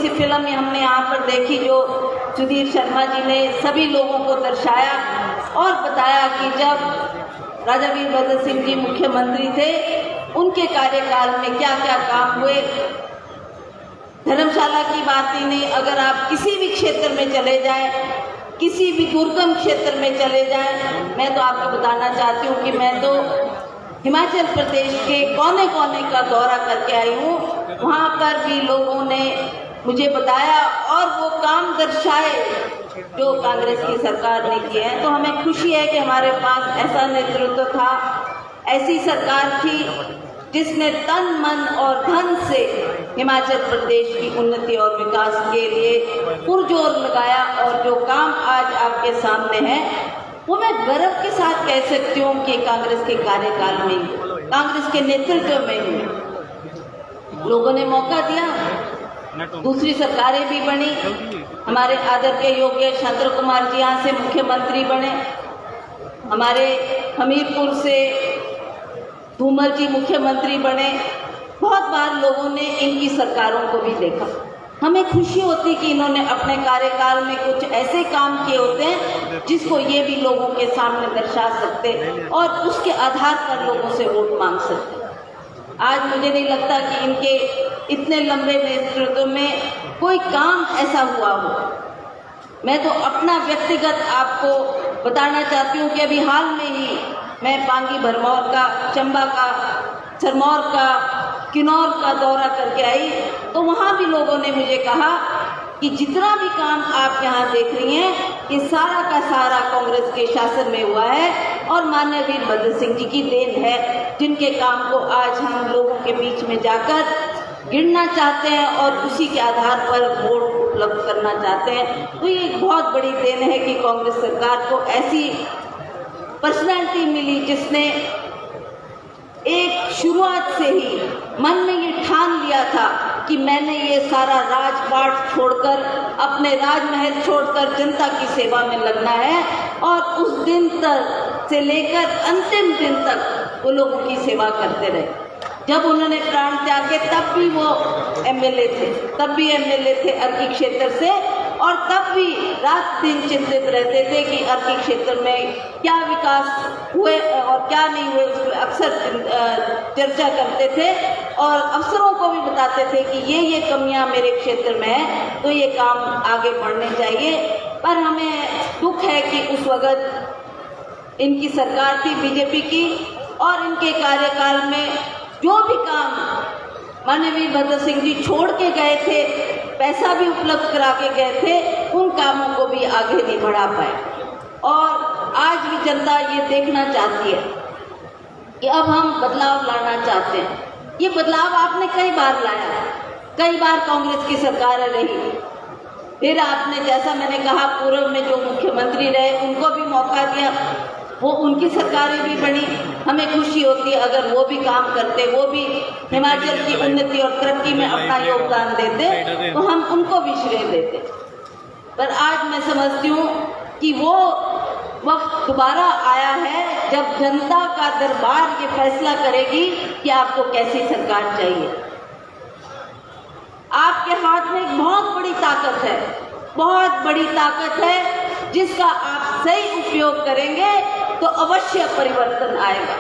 सी film हमने यहाँ पर देखी जो सुधीर शर्मा जी ने सभी लोगों को दर्शाया और बताया कि जब राजा वीरभद्र सिंह जी मुख्यमंत्री थे उनके कार्यकाल में क्या क्या काम हुए। धर्मशाला की बात ही नहीं, अगर आप किसी भी क्षेत्र में चले जाएं, किसी भी दुर्गम क्षेत्र में चले जाएं, मैं तो आपको बताना चाहती हूँ कि मैं तो हिमाचल प्रदेश के कोने कोने का दौरा करके आई हूँ। वहाँ पर भी लोगों ने मुझे बताया और वो काम दर्शाए जो कांग्रेस की सरकार ने किए हैं। तो हमें खुशी है कि हमारे पास ऐसा नेतृत्व था, ऐसी सरकार थी जिसने तन मन और धन से हिमाचल प्रदेश की उन्नति और विकास के लिए पुरजोर लगाया। और जो काम आज आपके सामने है वो मैं गर्व के साथ कह सकती हूँ कि कांग्रेस के कार्यकाल में, कांग्रेस के नेतृत्व में लोगों ने मौका दिया, दूसरी सरकारें भी बनी। हमारे आदर के योग्य चंद्र कुमार जी यहाँ से मुख्यमंत्री बने, हमारे हमीरपुर से धूमल जी मुख्यमंत्री बने। बहुत बार लोगों ने इनकी सरकारों को भी देखा। हमें खुशी होती कि इन्होंने अपने कार्यकाल में कुछ ऐसे काम किए होते हैं जिसको ये भी लोगों के सामने दर्शा सकते और उसके आधार पर लोगों से वोट मांग सकते। आज मुझे नहीं लगता कि इनके इतने लंबे नेतृत्व में कोई काम ऐसा हुआ हो। मैं तो अपना व्यक्तिगत आपको बताना चाहती हूँ कि अभी हाल में ही मैं पांगी भरमौर का, चंबा का, सिरमौर का, किन्नौर का दौरा करके आई। तो वहाँ भी लोगों ने मुझे कहा कि जितना भी काम आप यहाँ देख रही हैं ये सारा का सारा कांग्रेस के शासन में हुआ है और माननीय वीरभद्र सिंह जी की देन है, जिनके काम को आज हम लोगों के बीच में जाकर गिनना चाहते हैं और उसी के आधार पर वोट उपलब्ध करना चाहते हैं। तो ये एक बहुत बड़ी देन है कि कांग्रेस सरकार को ऐसी पर्सनैलिटी मिली जिसने एक शुरुआत से ही मन में ये ठान लिया था कि मैंने ये सारा राजपाट छोड़कर, अपने राजमहल छोड़कर जनता की सेवा में लगना है। और उस दिन तक से लेकर अंतिम दिन तक वो लोगों की सेवा करते रहे। जब उन्होंने प्राण त्यागे तब भी वो एमएलए थे अर्की क्षेत्र से, और तब भी रात दिन चिंतित रहते थे कि अर्की क्षेत्र में क्या विकास हुए और क्या नहीं हुए, उस पर अक्सर चर्चा करते थे और अफसरों को भी बताते थे कि ये कमियां मेरे क्षेत्र में है, तो ये काम आगे बढ़ने चाहिए। पर हमें दुख है कि उस वक्त इनकी सरकार थी बीजेपी की और इनके कार्यकाल में जो भी काम माननीय वीरभद्र सिंह जी छोड़ के गए थे, पैसा भी उपलब्ध करा के गए थे, उन कामों को भी आगे नहीं बढ़ा पाए। और आज भी जनता ये देखना चाहती है कि अब हम बदलाव लाना चाहते हैं। ये बदलाव आपने कई बार लाया, कई बार कांग्रेस की सरकार रही, फिर आपने, जैसा मैंने कहा, पूर्व में जो मुख्यमंत्री रहे उनको भी मौका दिया, वो उनकी सरकारें भी बनी। हमें खुशी होती है अगर वो भी काम करते, वो भी हिमाचल की उन्नति और तरक्की में अपना योगदान देते, तो हम उनको भी श्रेय देते। पर आज मैं समझती हूँ कि वो वक्त दोबारा आया है जब जनता का दरबार ये फैसला करेगी कि आपको कैसी सरकार चाहिए। आपके हाथ में एक बहुत बड़ी ताकत है, बहुत बड़ी ताकत है, जिसका आप सही उपयोग करेंगे तो अवश्य परिवर्तन आएगा।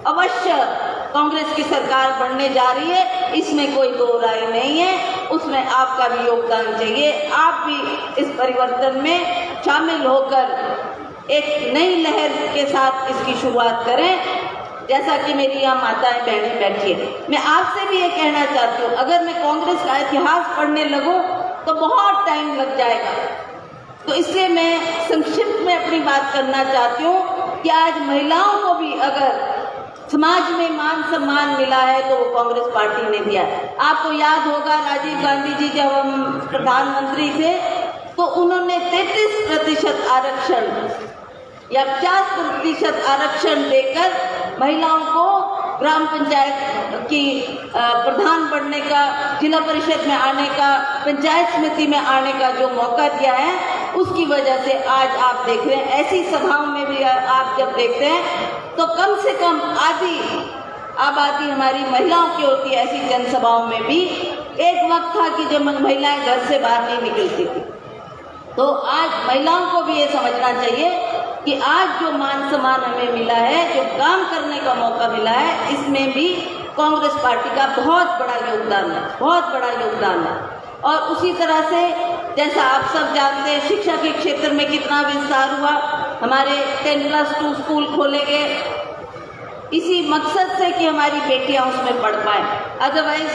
अवश्य कांग्रेस की सरकार बनने जा रही है, इसमें कोई दो राय नहीं है, उसमें आपका भी योगदान चाहिए। आप भी इस परिवर्तन में शामिल होकर एक नई लहर के साथ इसकी शुरुआत करें। जैसा कि मेरी यहाँ माताएं बहनें बैठी है, मैं आपसे भी ये कहना चाहती हूँ, अगर मैं कांग्रेस का इतिहास पढ़ने लगूँ तो बहुत टाइम लग जाएगा। तो इसलिए मैं संक्षिप्त में अपनी बात करना चाहती हूँ कि आज महिलाओं को भी अगर समाज में मान सम्मान मिला है तो वो कांग्रेस पार्टी ने दिया। आपको याद होगा राजीव गांधी जी जब हम प्रधानमंत्री थे तो उन्होंने 33% आरक्षण या 50% आरक्षण देकर महिलाओं को ग्राम पंचायत की प्रधान बनने का, जिला परिषद में आने का, पंचायत समिति में आने का जो मौका दिया है, उसकी वजह से आज आप देख रहे हैं ऐसी सभाओं में भी आप जब देखते हैं तो कम से कम आधी आबादी हमारी महिलाओं की होती है ऐसी जनसभाओं में भी। एक वक्त था कि जब महिलाएं घर से बाहर नहीं निकलती थी। तो आज महिलाओं को भी ये समझना चाहिए कि आज जो मान सम्मान हमें मिला है, जो काम करने का मौका मिला है, इसमें भी कांग्रेस पार्टी का बहुत बड़ा योगदान है, बहुत बड़ा योगदान है। और उसी तरह से जैसा आप सब जानते हैं, शिक्षा के क्षेत्र में कितना विस्तार हुआ, हमारे 10+2 स्कूल खोले गए इसी मकसद से कि हमारी बेटियां उसमें पढ़ पाएं। अदरवाइज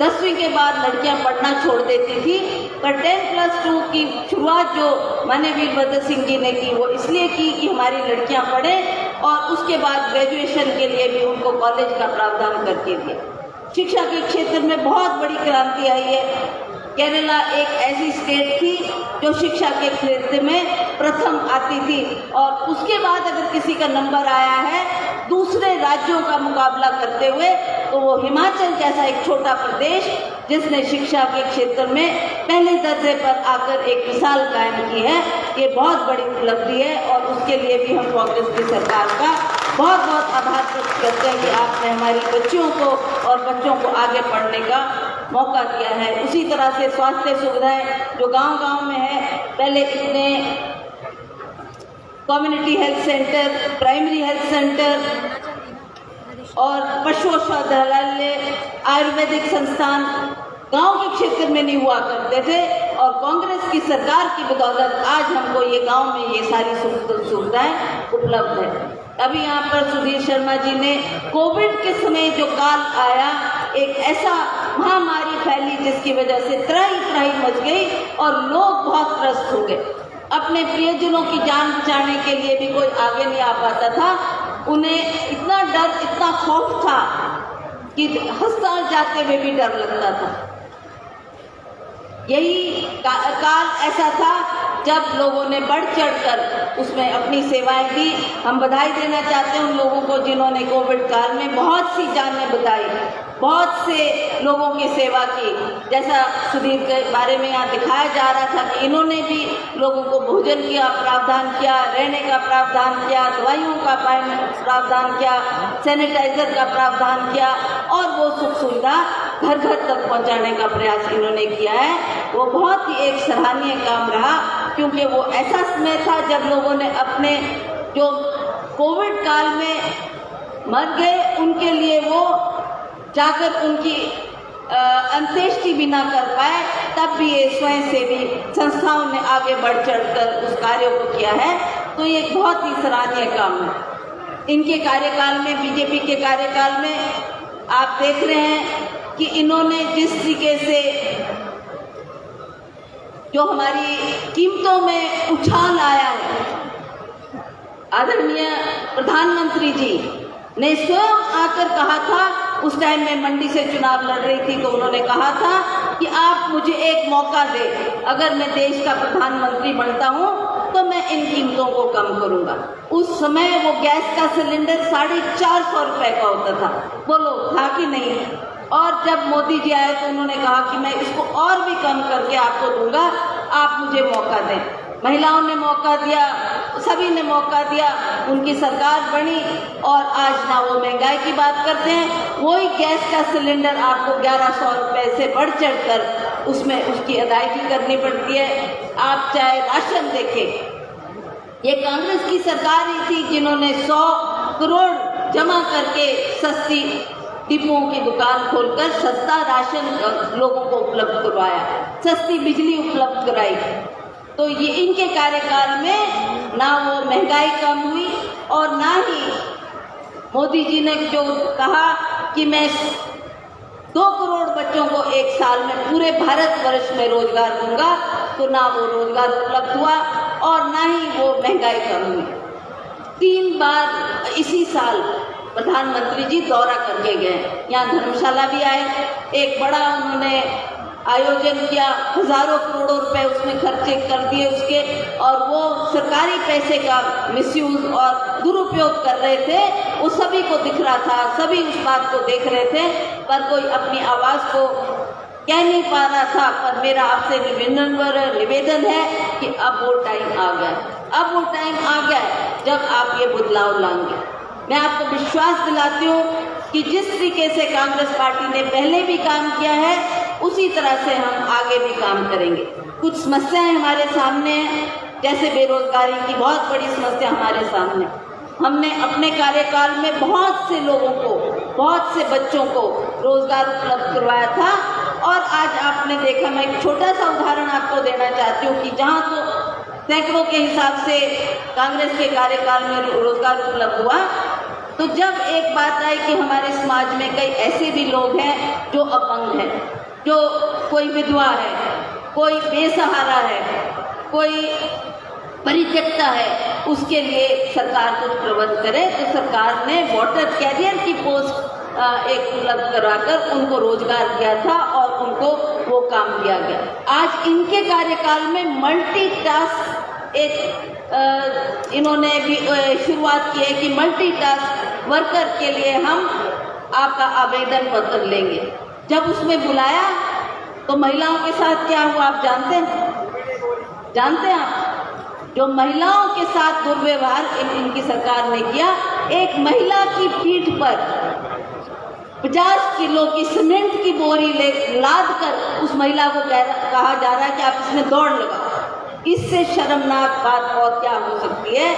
10वीं के बाद लड़कियां पढ़ना छोड़ देती थी। पर 10+2 की शुरुआत जो माननीय वीरभद्र सिंह जी ने की, वो इसलिए की कि हमारी लड़कियां पढ़ें और उसके बाद ग्रेजुएशन के लिए भी उनको कॉलेज का प्रावधान करके दिया। शिक्षा के क्षेत्र में बहुत बड़ी क्रांति आई है। केरला एक ऐसी स्टेट थी जो शिक्षा के क्षेत्र में प्रथम आती थी, और उसके बाद अगर किसी का नंबर आया है दूसरे राज्यों का मुकाबला करते हुए, तो वो हिमाचल जैसा एक छोटा प्रदेश जिसने शिक्षा के क्षेत्र में पहले दर्जे पर आकर एक मिसाल कायम की है, ये बहुत बड़ी उपलब्धि है। और उसके लिए भी हम कांग्रेस की सरकार का बहुत बहुत आभार व्यक्त करते हैं कि आपने हमारी बच्चियों को और बच्चों को आगे पढ़ने का मौका दिया है। उसी तरह से स्वास्थ्य सुविधाएं जो गांव-गांव में है, पहले इतने community health centre, primary health centre और पशु औषधालय, आयुर्वेदिक संस्थान गांव के क्षेत्र में नहीं हुआ करते थे, और कांग्रेस की सरकार की बदौलत आज हमको ये गांव में ये सारी सुविधाएं उपलब्ध है। अभी यहाँ पर सुधीर शर्मा जी ने कोविड के समय जो काल आया, एक ऐसा महामारी फैली जिसकी वजह से त्राही मच गई और लोग बहुत त्रस्त हो गए। अपने प्रियजनों की जान बचाने के लिए भी कोई आगे नहीं आ पाता था। उन्हें इतना डर, इतना खौफ था कि अस्पताल जाते हुए भी डर लगता था। यही काल ऐसा था जब लोगों ने बढ़ चढ़कर उसमें अपनी सेवाएं दी। हम बधाई देना चाहते हैं उन लोगों को जिन्होंने कोविड काल में बहुत सी जानें बचाई, बहुत से लोगों की सेवा की। जैसा सुधीर के बारे में यहाँ दिखाया जा रहा था कि इन्होंने भी लोगों को भोजन का प्रावधान किया, रहने का प्रावधान किया, दवाइयों का प्रावधान किया, सैनिटाइजर का प्रावधान किया, और वो सुख सुविधा घर घर तक पहुँचाने का प्रयास इन्होंने किया है। वो बहुत ही एक सराहनीय काम रहा, क्योंकि वो ऐसा समय था जब लोगों ने अपने जो कोविड काल में मर गए उनके लिए वो जाकर उनकी अंत्येष्टि भी ना कर पाए, तब भी ये स्वयंसेवी संस्थाओं ने आगे बढ़ चढ़कर उस कार्य को किया है। तो ये एक बहुत ही सराहनीय काम है। इनके कार्यकाल में, बीजेपी के कार्यकाल में आप देख रहे हैं कि इन्होंने जिस तरीके से जो हमारी कीमतों में उछाल आया है, आदरणीय प्रधानमंत्री जी ने स्वयं आकर कहा था, उस टाइम में मंडी से चुनाव लड़ रही थी, तो उन्होंने कहा था कि आप मुझे एक मौका दें, अगर मैं देश का प्रधानमंत्री बनता हूं तो मैं इन कीमतों को कम करूंगा। उस समय वो गैस का सिलेंडर 450 रुपए का होता था, बोलो था कि नहीं? और जब मोदी जी आए तो उन्होंने कहा कि मैं इसको और भी कम करके आपको दूंगा, आप मुझे मौका दें। महिलाओं ने मौका दिया, सभी ने मौका दिया, उनकी सरकार बनी, और आज ना वो महंगाई की बात करते हैं, वही गैस का सिलेंडर आपको 1100 रुपए से बढ़ चढ़कर उसमें उसकी अदायगी करनी पड़ती है। आप चाहे राशन देखें, ये कांग्रेस की सरकार ही थी जिन्होंने 100 करोड़ जमा करके सस्ती डिपुओं की दुकान खोलकर सस्ता राशन लोगों को उपलब्ध करवाया, सस्ती बिजली उपलब्ध कराई। तो ये इनके कार्यकाल में ना वो महंगाई कम हुई, और ना ही मोदी जी ने जो कहा कि मैं 2 करोड़ बच्चों को एक साल में पूरे भारतवर्ष में रोजगार दूंगा, तो ना वो रोजगार उपलब्ध हुआ और ना ही वो महंगाई कम हुई। 3 बार इसी साल प्रधानमंत्री जी दौरा करके गए, यहाँ धर्मशाला भी आए, एक बड़ा उन्होंने आयोजन किया, हजारों करोड़ों रुपए उसमें खर्चे कर दिए उसके, और वो सरकारी पैसे का मिसयूज और दुरुपयोग कर रहे थे, वो सभी को दिख रहा था, सभी उस बात को देख रहे थे, पर कोई अपनी आवाज को कह नहीं पा रहा था। पर मेरा आपसे निवेदन है कि अब वो टाइम आ गया, अब वो टाइम आ गया जब आप ये बदलाव लाएंगे। मैं आपको विश्वास दिलाती हूँ कि जिस तरीके से कांग्रेस पार्टी ने पहले भी काम किया है उसी तरह से हम आगे भी काम करेंगे। कुछ समस्याएं हमारे सामने हैं, जैसे बेरोजगारी की बहुत बड़ी समस्या हमारे सामने। हमने अपने कार्यकाल में बहुत से लोगों को, बहुत से बच्चों को रोजगार उपलब्ध करवाया था और आज आपने देखा, मैं एक छोटा सा उदाहरण आपको देना चाहती हूँ कि जहाँ तो सैकड़ों के हिसाब से कांग्रेस के कार्यकाल में रोजगार उपलब्ध हुआ, तो जब एक बात आई कि हमारे समाज में कई ऐसे भी लोग हैं जो अपंग हैं, जो कोई विधवा है, कोई बेसहारा है, कोई परित्यक्ता है, उसके लिए सरकार कुछ प्रबंध करे, तो सरकार ने वाटर कैरियर की पोस्ट एक उपलब्ध कराकर उनको रोजगार दिया था और उनको वो काम दिया गया। आज इनके कार्यकाल में मल्टीटास्क एक इन्होंने भी शुरुआत की है कि मल्टीटास्क वर्कर के लिए हम आपका आवेदन पत्र लेंगे। जब उसमें बुलाया तो महिलाओं के साथ क्या हुआ आप जानते हैं? जानते हैं आप? जो महिलाओं के साथ दुर्व्यवहार इनकी सरकार ने किया, एक महिला की पीठ पर 50 किलो की सीमेंट की बोरी लाद कर उस महिला को कहा जा रहा है कि आप इसमें दौड़ लगाओ। इससे शर्मनाक बात और क्या हो सकती है?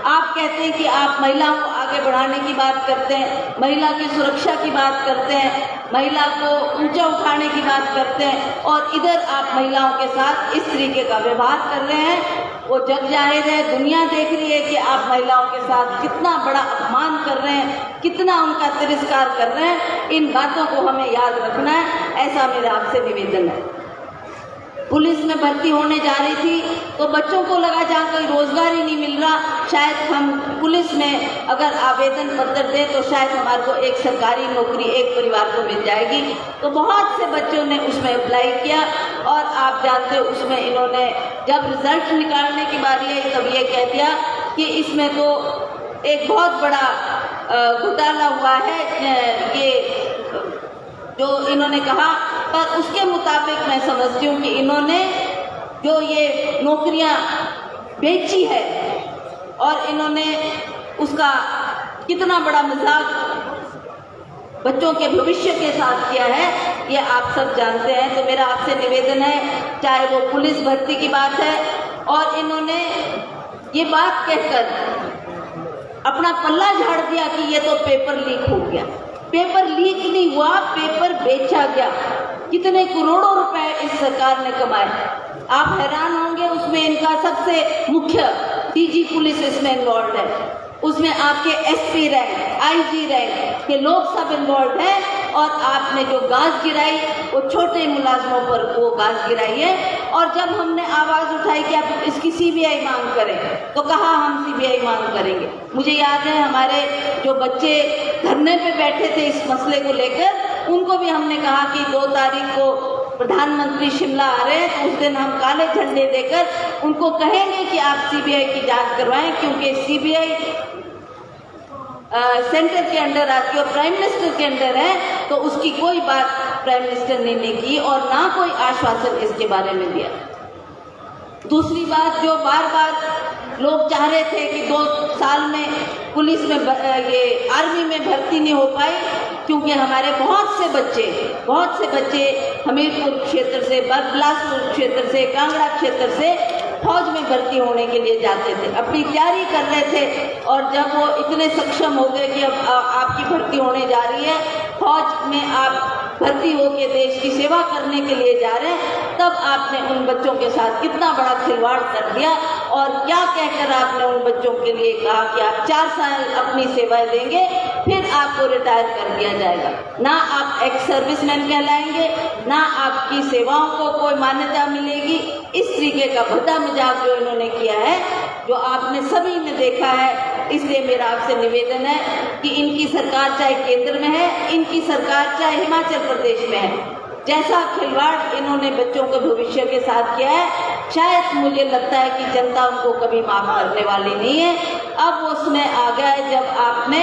आप कहते हैं कि आप महिलाओं को आगे बढ़ाने की बात करते हैं, महिला की सुरक्षा की बात करते हैं, महिला को ऊंचा उठाने की बात करते हैं, और इधर आप महिलाओं के साथ इस तरीके का व्यवहार कर रहे हैं। वो जग जाहिर है, दुनिया देख रही है कि आप महिलाओं के साथ कितना बड़ा अपमान कर रहे हैं, कितना उनका तिरस्कार कर रहे हैं। इन बातों को हमें याद रखना है, ऐसा मेरा आपसे निवेदन है। पुलिस में भर्ती होने जा रही थी तो बच्चों को लगा जहाँ कोई रोजगार ही नहीं मिल रहा, शायद हम पुलिस में अगर आवेदन पत्र दें तो शायद हमारे को एक सरकारी नौकरी एक परिवार को मिल जाएगी। तो बहुत से बच्चों ने उसमें अप्लाई किया और आप जानते हो उसमें इन्होंने जब रिजल्ट निकालने की बारी आई तब ये कह दिया कि इसमें तो एक बहुत बड़ा घोटाला हुआ है, ये जो इन्होंने कहा। पर उसके मुताबिक मैं समझती हूँ कि इन्होंने जो ये नौकरियाँ बेची है और इन्होंने उसका कितना बड़ा मजाक बच्चों के भविष्य के साथ किया है, ये आप सब जानते हैं। तो मेरा आपसे निवेदन है, चाहे वो पुलिस भर्ती की बात है, और इन्होंने ये बात कहकर अपना पल्ला झाड़ दिया कि ये तो पेपर लीक हो गया। पेपर लीक नहीं हुआ, पेपर बेचा गया। कितने करोड़ों रुपए इस सरकार ने कमाए, आप हैरान होंगे। उसमें इनका सबसे मुख्य डीजी पुलिस इसमें इन्वॉल्व है, उसमें आपके एसपी रैंक, आईजी रैंक के लोग सब इन्वॉल्व हैं। और आपने जो गाज गिराई वो छोटे मुलाजमों पर वो गाज गिराई है। और जब हमने आवाज़ उठाई कि आप इसकी सीबीआई मांग करें, तो कहा हम सीबीआई मांग करेंगे। मुझे याद है हमारे जो बच्चे धरने पे बैठे थे इस मसले को लेकर, उनको भी हमने कहा कि 2 तारीख को प्रधानमंत्री शिमला आ रहे हैं, तो उस दिन हम काले झंडे देकर उनको कहेंगे कि आप सीबीआई की जांच करवाएं, क्योंकि सीबीआई सेंटर के अंडर आती है और प्राइम मिनिस्टर के अंडर है। तो उसकी कोई बात प्राइम मिनिस्टर ने नहीं की और ना कोई आश्वासन इसके बारे में दिया। दूसरी बात, जो बार बार लोग चाह रहे थे कि 2 साल में पुलिस में ये आर्मी में भर्ती नहीं हो पाई, क्योंकि हमारे बहुत से बच्चे हमीरपुर क्षेत्र से, बिलासपुर क्षेत्र से, कांगड़ा क्षेत्र से फौज में भर्ती होने के लिए जाते थे, अपनी तैयारी कर रहे थे। और जब वो इतने सक्षम हो गए कि अब आपकी भर्ती होने जा रही है, फौज में आप भर्ती होकर देश की सेवा करने के लिए जा रहे हैं, तब आपने उन बच्चों के साथ कितना बड़ा खिलवाड़ कर दिया। और क्या कहकर आपने उन बच्चों के लिए कहा कि आप 4 साल अपनी सेवाएं देंगे, फिर आपको रिटायर कर दिया जाएगा। ना आप एक्स सर्विसमैन कहलाएंगे, ना आपकी सेवाओं को कोई मान्यता मिलेगी। इस तरीके का भद्दा मजाक जो इन्होंने किया है, जो आपने सभी ने देखा है। इसलिए मेरा आपसे निवेदन है कि इनकी सरकार चाहे केंद्र में है, इनकी सरकार चाहे हिमाचल प्रदेश में है, जैसा खिलवाड़ इन्होंने बच्चों के भविष्य के साथ किया है, शायद मुझे लगता है कि जनता उनको कभी माफ करने वाली नहीं है। अब वो समय आ गया है जब आपने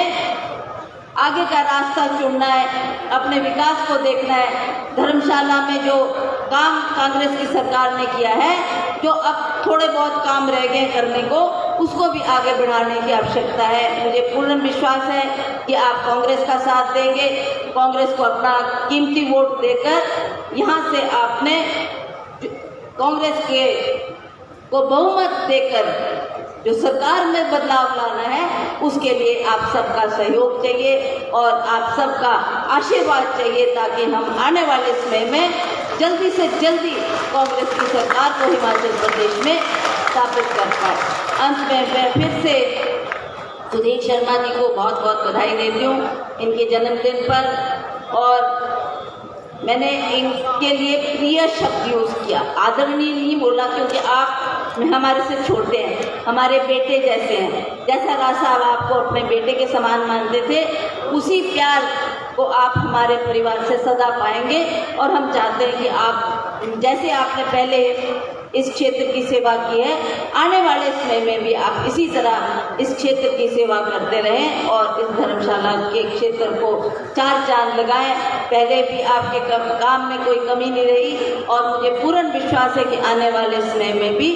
आगे का रास्ता चुनना है, अपने विकास को देखना है। धर्मशाला में जो काम कांग्रेस की सरकार ने किया है, जो अब थोड़े बहुत काम रह गए करने को, उसको भी आगे बढ़ाने की आवश्यकता है। मुझे पूर्ण विश्वास है कि आप कांग्रेस का साथ देंगे। कांग्रेस को अपना कीमती वोट देकर यहाँ से आपने कांग्रेस के को बहुमत देकर जो सरकार में बदलाव लाना है, उसके लिए आप सबका सहयोग चाहिए और आप सबका आशीर्वाद चाहिए, ताकि हम आने वाले समय में जल्दी से जल्दी कांग्रेस की सरकार को हिमाचल प्रदेश में स्थापित कर पाए। अंत में मैं फिर से सुधीर शर्मा जी को बहुत बहुत बधाई देती हूँ इनके जन्मदिन पर। और मैंने इनके लिए प्रिय शब्द यूज़ किया, आदरणीय नहीं बोला, क्योंकि आप हमारे से छोटे हैं, हमारे बेटे जैसे हैं। जैसा राज साहब आपको अपने बेटे के समान मानते थे, उसी प्यार को आप हमारे परिवार से सदा पाएंगे। और हम चाहते हैं कि आप जैसे आपने पहले इस क्षेत्र की सेवा की है, आने वाले समय में भी आप इसी तरह इस क्षेत्र की सेवा करते रहें और इस धर्मशाला के क्षेत्र को चार चांद लगाएं। पहले भी आपके काम में कोई कमी नहीं रही और मुझे पूर्ण विश्वास है कि आने वाले समय में भी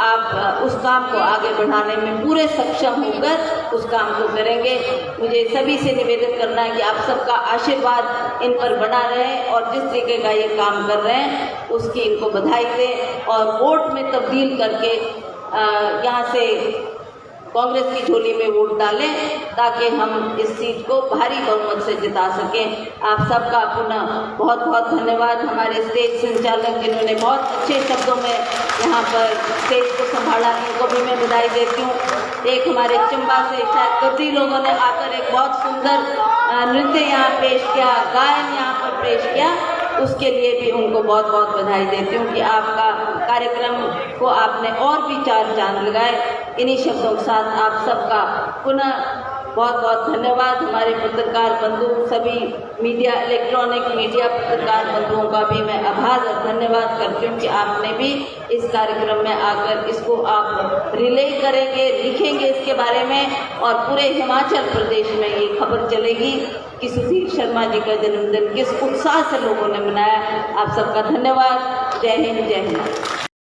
आप उस काम को आगे बढ़ाने में पूरे सक्षम होकर उस काम को करेंगे। मुझे सभी से निवेदन करना है कि आप सबका आशीर्वाद इन पर बना रहे और जिस तरीके का ये काम कर रहे हैं उसकी इनको बधाई दें और वोट में तब्दील करके यहाँ से कांग्रेस की झोली में वोट डालें, ताकि हम इस सीट को भारी बहुमत से जिता सकें। आप सबका पुनः बहुत बहुत धन्यवाद। हमारे स्टेज संचालक जिन्होंने बहुत अच्छे शब्दों में यहाँ पर स्टेज को संभाला, इनको भी मैं बधाई देती हूँ। एक हमारे चंबा से शायद कई लोगों ने आकर एक बहुत सुंदर नृत्य यहाँ पेश किया, गायन यहाँ पर पेश किया, उसके लिए भी उनको बहुत बहुत बधाई देती हूँ कि आपका कार्यक्रम को आपने और भी चार चांद लगाए। इन्हीं शब्दों के साथ आप सबका पुनः बहुत बहुत धन्यवाद। हमारे पत्रकार बंधु, सभी मीडिया, इलेक्ट्रॉनिक मीडिया पत्रकार बंधुओं का भी मैं आभार और धन्यवाद करती हूँ कि आपने भी इस कार्यक्रम में आकर इसको आप रिले करेंगे, लिखेंगे इसके बारे में और पूरे हिमाचल प्रदेश में ये खबर चलेगी कि सुधीर शर्मा जी का जन्मदिन किस उत्साह से लोगों ने मनाया। आप सबका धन्यवाद। जय हिंद, जय हिंद।